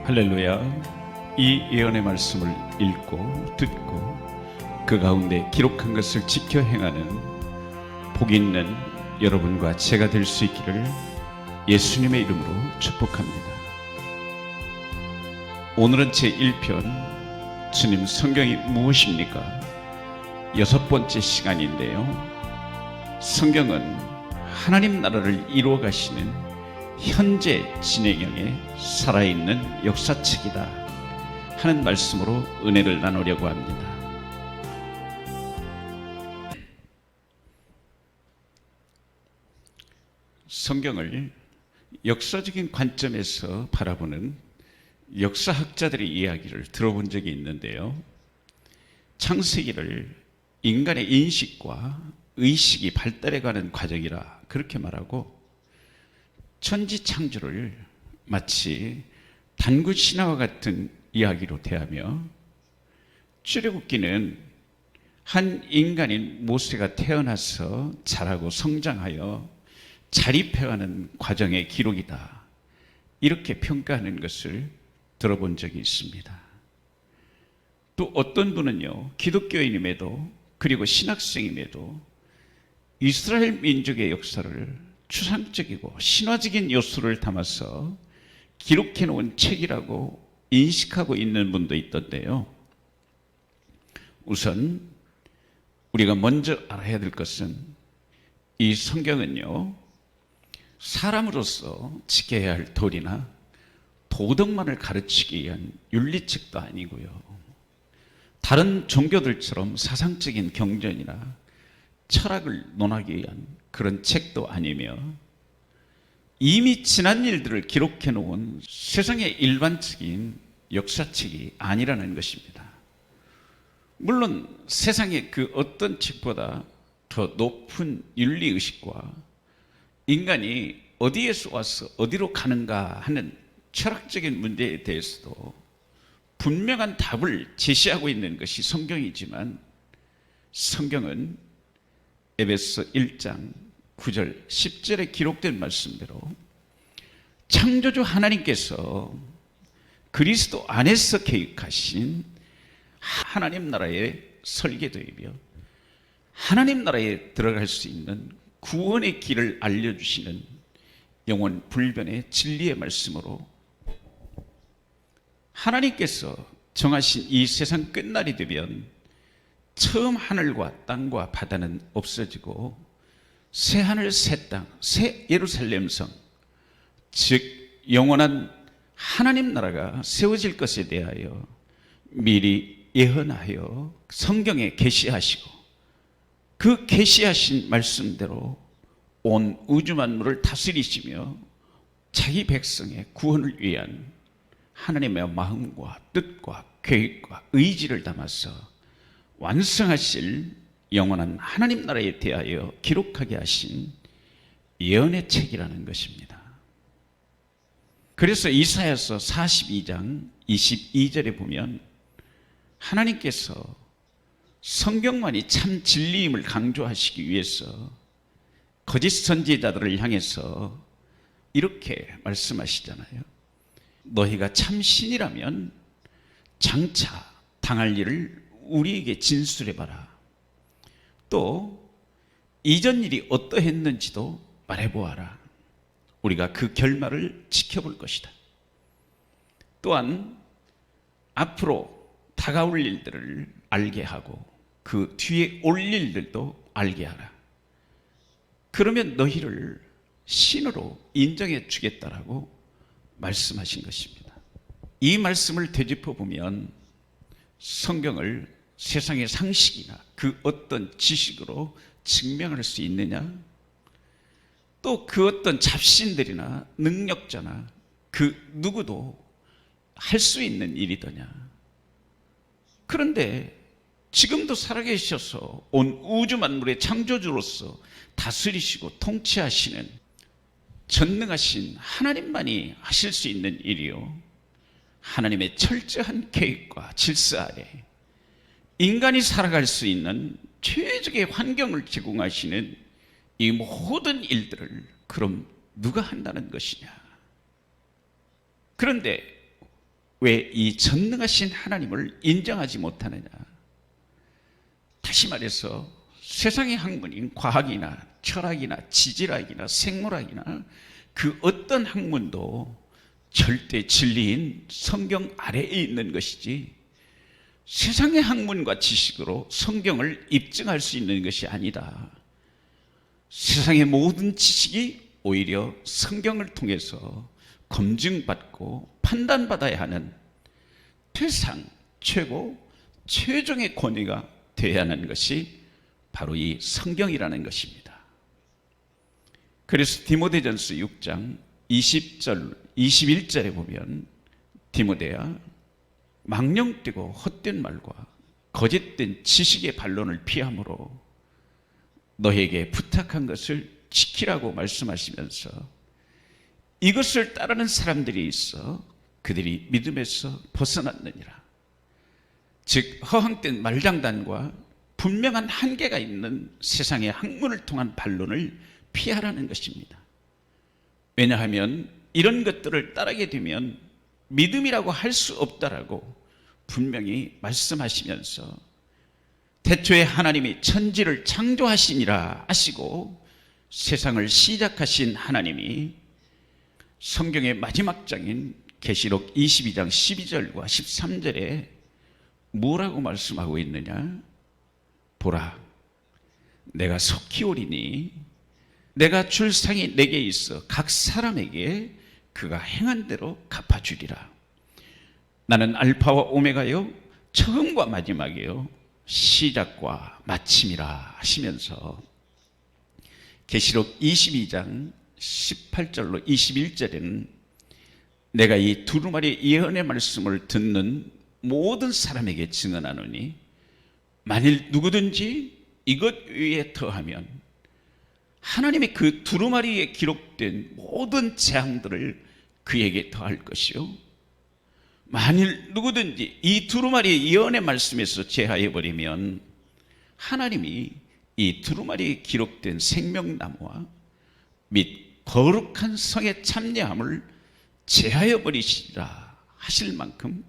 할렐루야. 이 예언의 말씀을 읽고 듣고 그 가운데 기록한 것을 지켜 행하는 복 있는 여러분과 제가 될 수 있기를 예수님의 이름으로 축복합니다. 오늘은 제1편 주님 성경이 무엇입니까? 6번째 시간인데요, 성경은 하나님 나라를 이루어 가시는 현재 진행형의 살아있는 역사책이다 하는 말씀으로 은혜를 나누려고 합니다. 성경을 역사적인 관점에서 바라보는 역사학자들의 이야기를 들어본 적이 있는데요, 창세기를 인간의 인식과 의식이 발달해가는 과정이라 그렇게 말하고, 천지 창조를 마치 단군 신화와 같은 이야기로 대하며, 출애굽기는 한 인간인 모세가 태어나서 자라고 성장하여 자립해가는 과정의 기록이다 이렇게 평가하는 것을 들어본 적이 있습니다. 또 어떤 분은요, 기독교인임에도 그리고 신학생임에도 이스라엘 민족의 역사를 추상적이고 신화적인 요소를 담아서 기록해 놓은 책이라고 인식하고 있는 분도 있던데요, 우선 우리가 먼저 알아야 될 것은 이 성경은요, 사람으로서 지켜야 할 도리나 도덕만을 가르치기 위한 윤리책도 아니고요, 다른 종교들처럼 사상적인 경전이나 철학을 논하기 위한 그런 책도 아니며, 이미 지난 일들을 기록해 놓은 세상의 일반적인 역사책이 아니라는 것입니다. 물론 세상의 그 어떤 책보다 더 높은 윤리의식과 인간이 어디에서 와서 어디로 가는가 하는 철학적인 문제에 대해서도 분명한 답을 제시하고 있는 것이 성경이지만, 성경은 에베소 1장 9절 10절에 기록된 말씀대로 창조주 하나님께서 그리스도 안에서 계획하신 하나님 나라의 설계도이며 하나님 나라에 들어갈 수 있는 구원의 길을 알려주시는 영원 불변의 진리의 말씀으로, 하나님께서 정하신 이 세상 끝날이 되면 처음 하늘과 땅과 바다는 없어지고 새 하늘 새 땅 새 예루살렘 성, 즉 영원한 하나님 나라가 세워질 것에 대하여 미리 예언하여 성경에 계시하시고, 그 계시하신 말씀대로 온 우주 만물을 다스리시며 자기 백성의 구원을 위한 하나님의 마음과 뜻과 계획과 의지를 담아서 완성하실 영원한 하나님 나라에 대하여 기록하게 하신 예언의 책이라는 것입니다. 그래서 이사야서 42장 22절에 보면 하나님께서 성경만이 참 진리임을 강조하시기 위해서 거짓 선지자들을 향해서 이렇게 말씀하시잖아요. 너희가 참 신이라면 장차 당할 일을 우리에게 진술해봐라. 또 이전 일이 어떠했는지도 말해보아라. 우리가 그 결말을 지켜볼 것이다. 또한 앞으로 다가올 일들을 알게 하고 그 뒤에 올 일들도 알게 하라. 그러면 너희를 신으로 인정해 주겠다라고 말씀하신 것입니다. 이 말씀을 되짚어 보면 성경을 세상의 상식이나 그 어떤 지식으로 증명할 수 있느냐, 또 그 어떤 잡신들이나 능력자나 그 누구도 할 수 있는 일이더냐. 그런데 지금도 살아계셔서 온 우주 만물의 창조주로서 다스리시고 통치하시는 전능하신 하나님만이 하실 수 있는 일이요, 하나님의 철저한 계획과 질서 아래 인간이 살아갈 수 있는 최적의 환경을 제공하시는 이 모든 일들을 그럼 누가 한다는 것이냐? 그런데 왜 이 전능하신 하나님을 인정하지 못하느냐? 다시 말해서 세상의 학문인 과학이나 철학이나 지질학이나 생물학이나 그 어떤 학문도 절대 진리인 성경 아래에 있는 것이지, 세상의 학문과 지식으로 성경을 입증할 수 있는 것이 아니다. 세상의 모든 지식이 오히려 성경을 통해서 검증받고 판단받아야 하는 최상, 최고, 최종의 권위가 되어야 하는 것이 바로 이 성경이라는 것입니다. 그래서 디모데전서 6장 20절, 21절에 보면 디모데야, 망령되고 헛된 말과 거짓된 지식의 반론을 피함으로 너에게 부탁한 것을 지키라고 말씀하시면서 이것을 따르는 사람들이 있어 그들이 믿음에서 벗어났느니라. 즉 허황된 말장단과 분명한 한계가 있는 세상의 학문을 통한 반론을 피하라는 것입니다. 왜냐하면 이런 것들을 따르게 되면 믿음이라고 할 수 없다라고 분명히 말씀하시면서 태초에 하나님이 천지를 창조하시니라 하시고 세상을 시작하신 하나님이 성경의 마지막 장인 계시록 22장 12절과 13절에 뭐라고 말씀하고 있느냐? 보라, 내가 속히 오리니 내가 줄 상이 내게 있어 각 사람에게 그가 행한 대로 갚아주리라. 나는 알파와 오메가요, 처음과 마지막이요, 시작과 마침이라 하시면서 계시록 22장 18절로 21절에는 내가 이 두루마리 예언의 말씀을 듣는 모든 사람에게 증언하노니 만일 누구든지 이것 위에 더하면 하나님이 그 두루마리에 기록된 모든 재앙들을 그에게 더할 것이요, 만일 누구든지 이 두루마리 예언의 말씀에서 제하여버리면 하나님이 이 두루마리에 기록된 생명나무와 및 거룩한 성의 참여함을 제하여버리시리라 하실 만큼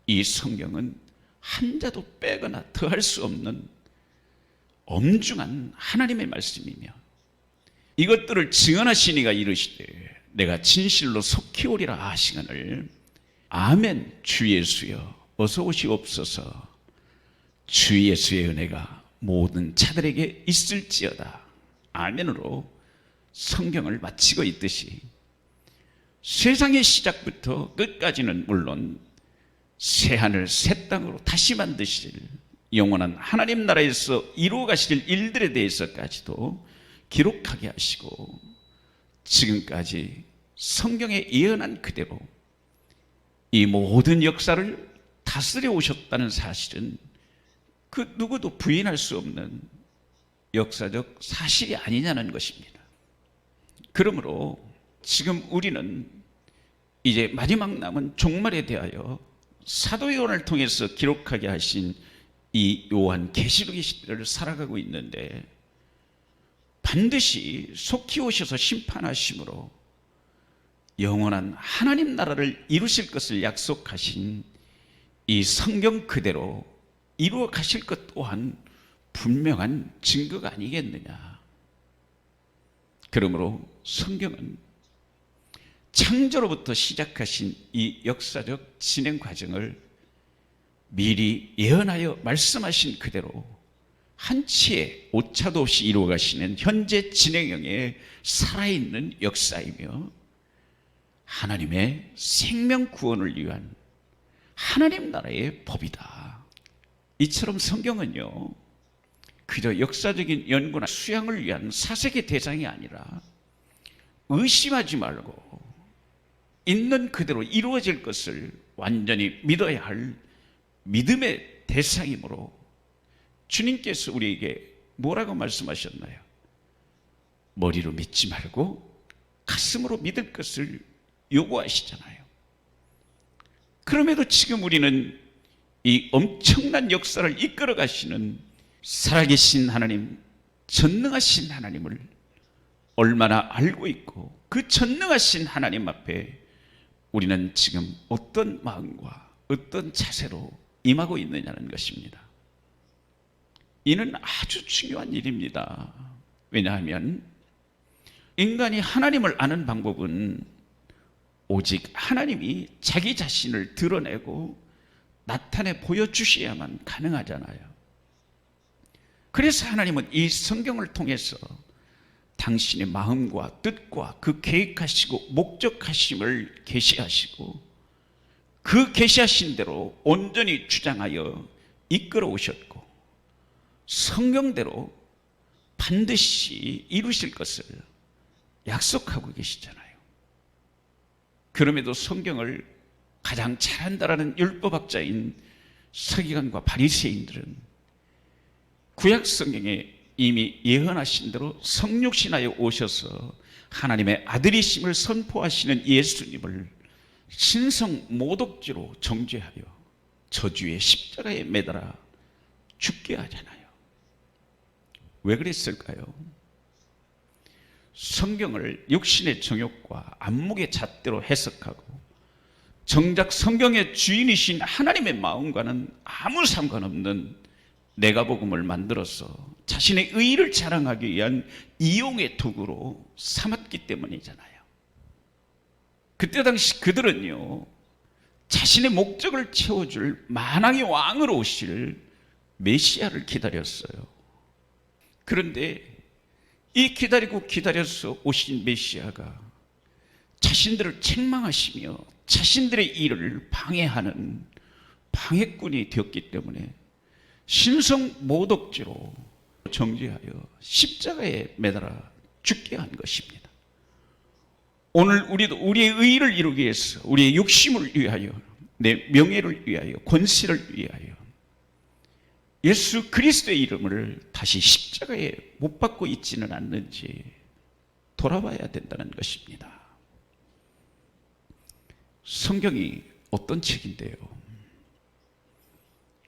이 성경은 한 자도 빼거나 더할 수 없는 엄중한 하나님의 말씀이며, 이것들을 증언하시니가 이르시되 내가 진실로 속히 오리라 하시거늘 아멘. 주 예수여 어서 오시옵소서. 주 예수의 은혜가 모든 자들에게 있을지어다. 아멘으로 성경을 마치고 있듯이 세상의 시작부터 끝까지는 물론 새하늘 새 땅으로 다시 만드실 영원한 하나님 나라에서 이루어 가실 일들에 대해서까지도 기록하게 하시고 지금까지 성경에 예언한 그대로 이 모든 역사를 다스려 오셨다는 사실은 그 누구도 부인할 수 없는 역사적 사실이 아니냐는 것입니다. 그러므로 지금 우리는 이제 마지막 남은 종말에 대하여 사도 요한을 통해서 기록하게 하신 이 요한 계시록의 시대를 살아가고 있는데, 반드시 속히 오셔서 심판하심으로 영원한 하나님 나라를 이루실 것을 약속하신 이 성경 그대로 이루어 가실 것 또한 분명한 증거가 아니겠느냐. 그러므로 성경은 창조로부터 시작하신 이 역사적 진행 과정을 미리 예언하여 말씀하신 그대로 한치의 오차도 없이 이루어 가시는 현재 진행형의 살아있는 역사이며 하나님의 생명 구원을 위한 하나님 나라의 법이다. 이처럼 성경은요, 그저 역사적인 연구나 수양을 위한 사색의 대상이 아니라 의심하지 말고 있는 그대로 이루어질 것을 완전히 믿어야 할 믿음의 대상이므로 주님께서 우리에게 뭐라고 말씀하셨나요? 머리로 믿지 말고 가슴으로 믿을 것을 요구하시잖아요. 그럼에도 지금 우리는 이 엄청난 역사를 이끌어 가시는 살아계신 하나님, 전능하신 하나님을 얼마나 알고 있고 그 전능하신 하나님 앞에 우리는 지금 어떤 마음과 어떤 자세로 임하고 있느냐는 것입니다. 이는 아주 중요한 일입니다. 왜냐하면 인간이 하나님을 아는 방법은 오직 하나님이 자기 자신을 드러내고 나타내 보여주셔야만 가능하잖아요. 그래서 하나님은 이 성경을 통해서 당신의 마음과 뜻과 그 계획하시고 목적하심을 계시하시고 그 계시하신 대로 온전히 주장하여 이끌어 오셨고 성경대로 반드시 이루실 것을 약속하고 계시잖아요. 그럼에도 성경을 가장 잘한다라는 율법학자인 서기관과 바리새인들은 구약 성경에 이미 예언하신 대로 성육신하여 오셔서 하나님의 아들이심을 선포하시는 예수님을 신성 모독죄로 정죄하여 저주의 십자가에 매달아 죽게 하잖아요. 왜 그랬을까요? 성경을 육신의 정욕과 안목의 잣대로 해석하고 정작 성경의 주인이신 하나님의 마음과는 아무 상관없는 내가복음을 만들어서 자신의 의의를 자랑하기 위한 이용의 도구로 삼았기 때문이잖아요. 그때 당시 그들은요, 자신의 목적을 채워줄 만왕의 왕으로 오실 메시아를 기다렸어요. 그런데 이 기다리고 기다려서 오신 메시아가 자신들을 책망하시며 자신들의 일을 방해하는 방해꾼이 되었기 때문에 신성 모독죄로 정죄하여 십자가에 매달아 죽게 한 것입니다. 오늘 우리도 우리의 의의를 이루기 위해서 우리의 욕심을 위하여 내 명예를 위하여 권세를 위하여 예수 그리스도의 이름을 다시 십자가에 못 박고 있지는 않는지 돌아봐야 된다는 것입니다. 성경이 어떤 책인데요?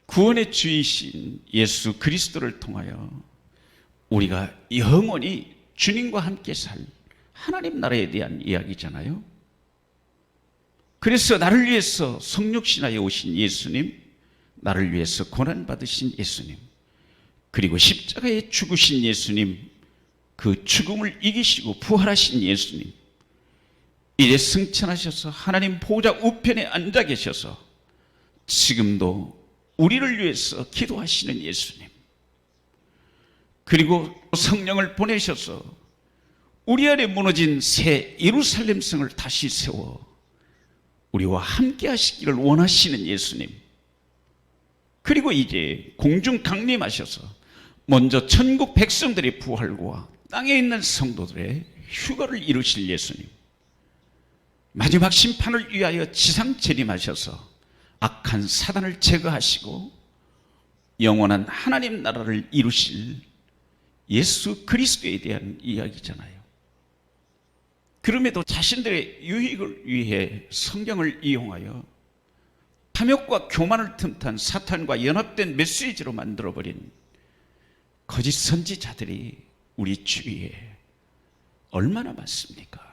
구원의 주이신 예수 그리스도를 통하여 우리가 영원히 주님과 함께 살 하나님 나라에 대한 이야기잖아요. 그래서 나를 위해서 성육신하여 오신 예수님, 나를 위해서 고난받으신 예수님, 그리고 십자가에 죽으신 예수님, 그 죽음을 이기시고 부활하신 예수님, 이제 승천하셔서 하나님 보좌 우편에 앉아 계셔서 지금도 우리를 위해서 기도하시는 예수님, 그리고 성령을 보내셔서 우리 안에 무너진 새 예루살렘 성을 다시 세워 우리와 함께 하시기를 원하시는 예수님, 그리고 이제 공중 강림하셔서 먼저 천국 백성들의 부활과 땅에 있는 성도들의 휴거를 이루실 예수님, 마지막 심판을 위하여 지상 재림하셔서 악한 사단을 제거하시고 영원한 하나님 나라를 이루실 예수 그리스도에 대한 이야기잖아요. 그럼에도 자신들의 유익을 위해 성경을 이용하여 탐욕과 교만을 틈탄 사탄과 연합된 메시지로 만들어버린 거짓 선지자들이 우리 주위에 얼마나 많습니까?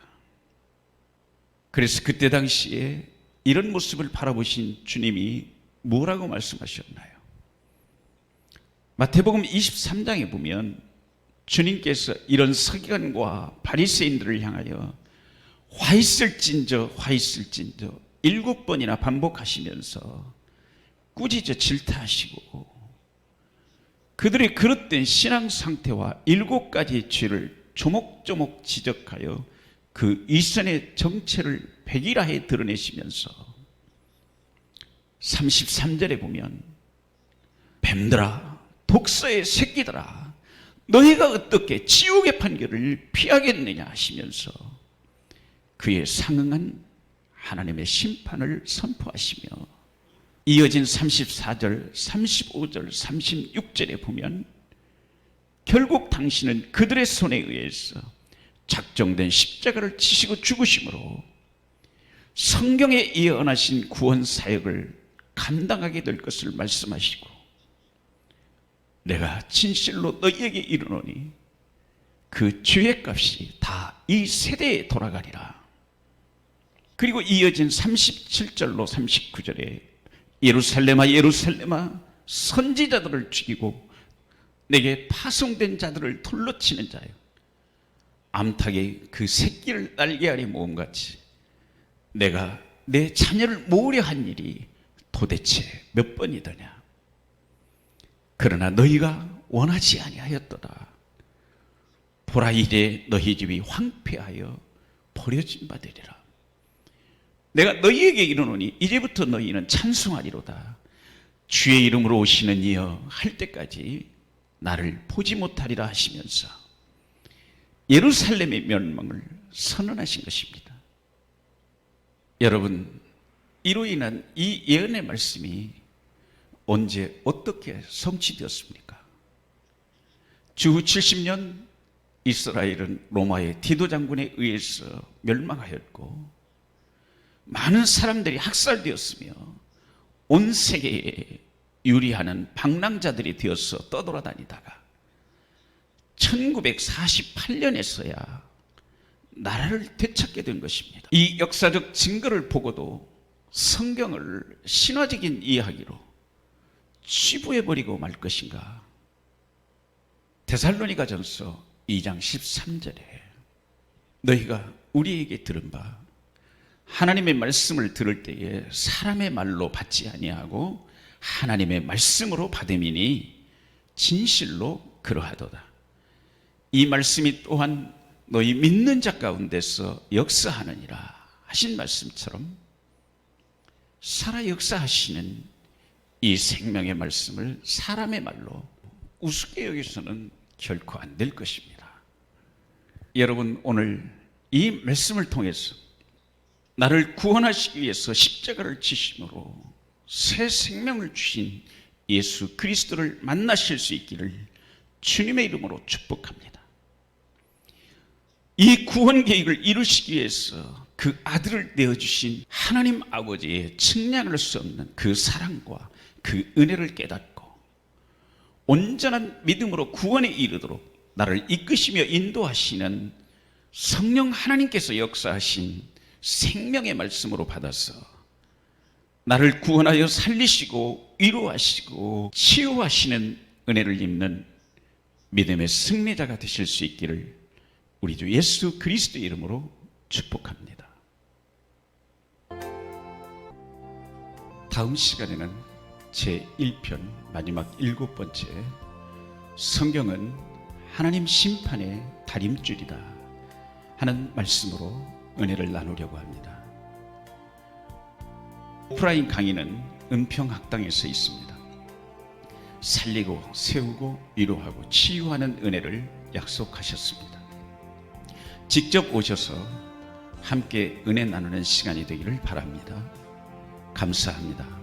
그래서 그때 당시에 이런 모습을 바라보신 주님이 뭐라고 말씀하셨나요? 마태복음 23장에 보면 주님께서 이런 서기관과 바리새인들을 향하여 화 있을진저 7번이나 반복하시면서 꾸짖어 질타하시고 그들의 그릇된 신앙 상태와 7가지의 죄를 조목조목 지적하여 그 이전의 정체를 백일하에 드러내시면서 33절에 보면 뱀들아, 독서의 새끼들아, 너희가 어떻게 지옥의 판결을 피하겠느냐 하시면서 그에 상응한 하나님의 심판을 선포하시며 이어진 34절, 35절, 36절에 보면 결국 당신은 그들의 손에 의해서 작정된 십자가를 지시고 죽으심으로 성경에 예언하신 구원 사역을 감당하게 될 것을 말씀하시고 내가 진실로 너희에게 이르노니 그 죄의 값이 다 이 세대에 돌아가리라. 그리고 이어진 37절로 39절에 예루살렘아 예루살렘아 선지자들을 죽이고 내게 파송된 자들을 돌로 치는 자요, 암탉이 그 새끼를 날개 아래 모음같이 내가 내 자녀를 모으려 한 일이 도대체 몇 번이더냐. 그러나 너희가 원하지 아니하였도다. 보라, 이제 너희 집이 황폐하여 버려진 바 되리라. 내가 너희에게 이르노니 이제부터 너희는 찬송하리로다. 주의 이름으로 오시는 이여 할 때까지 나를 보지 못하리라 하시면서 예루살렘의 멸망을 선언하신 것입니다. 여러분, 이로 인한 이 예언의 말씀이 언제 어떻게 성취되었습니까? 주후 70년 이스라엘은 로마의 디도 장군에 의해서 멸망하였고 많은 사람들이 학살되었으며 온 세계에 유리하는 방랑자들이 되어서 떠돌아다니다가 1948년에서야 나라를 되찾게 된 것입니다. 이 역사적 증거를 보고도 성경을 신화적인 이야기로 치부해버리고 말 것인가? 데살로니가전서 2장 13절에 너희가 우리에게 들은 바 하나님의 말씀을 들을 때에 사람의 말로 받지 아니하고 하나님의 말씀으로 받음이니 진실로 그러하도다. 이 말씀이 또한 너희 믿는 자 가운데서 역사하느니라 하신 말씀처럼 살아 역사하시는 이 생명의 말씀을 사람의 말로 우습게 여기서는 결코 안 될 것입니다. 여러분, 오늘 이 말씀을 통해서 나를 구원하시기 위해서 십자가를 지심으로 새 생명을 주신 예수 그리스도를 만나실 수 있기를 주님의 이름으로 축복합니다. 이 구원 계획을 이루시기 위해서 그 아들을 내어주신 하나님 아버지의 측량할 수 없는 그 사랑과 그 은혜를 깨닫고 온전한 믿음으로 구원에 이르도록 나를 이끄시며 인도하시는 성령 하나님께서 역사하신 생명의 말씀으로 받아서 나를 구원하여 살리시고 위로하시고 치유하시는 은혜를 입는 믿음의 승리자가 되실 수 있기를 우리 주 예수 그리스도의 이름으로 축복합니다. 다음 시간에는 제1편 마지막 7번째 성경은 하나님 심판의 다림줄이다 하는 말씀으로 은혜를 나누려고 합니다. 오프라인 강의는 은평학당에서 있습니다. 살리고 세우고 위로하고 치유하는 은혜를 약속하셨습니다. 직접 오셔서 함께 은혜 나누는 시간이 되기를 바랍니다. 감사합니다.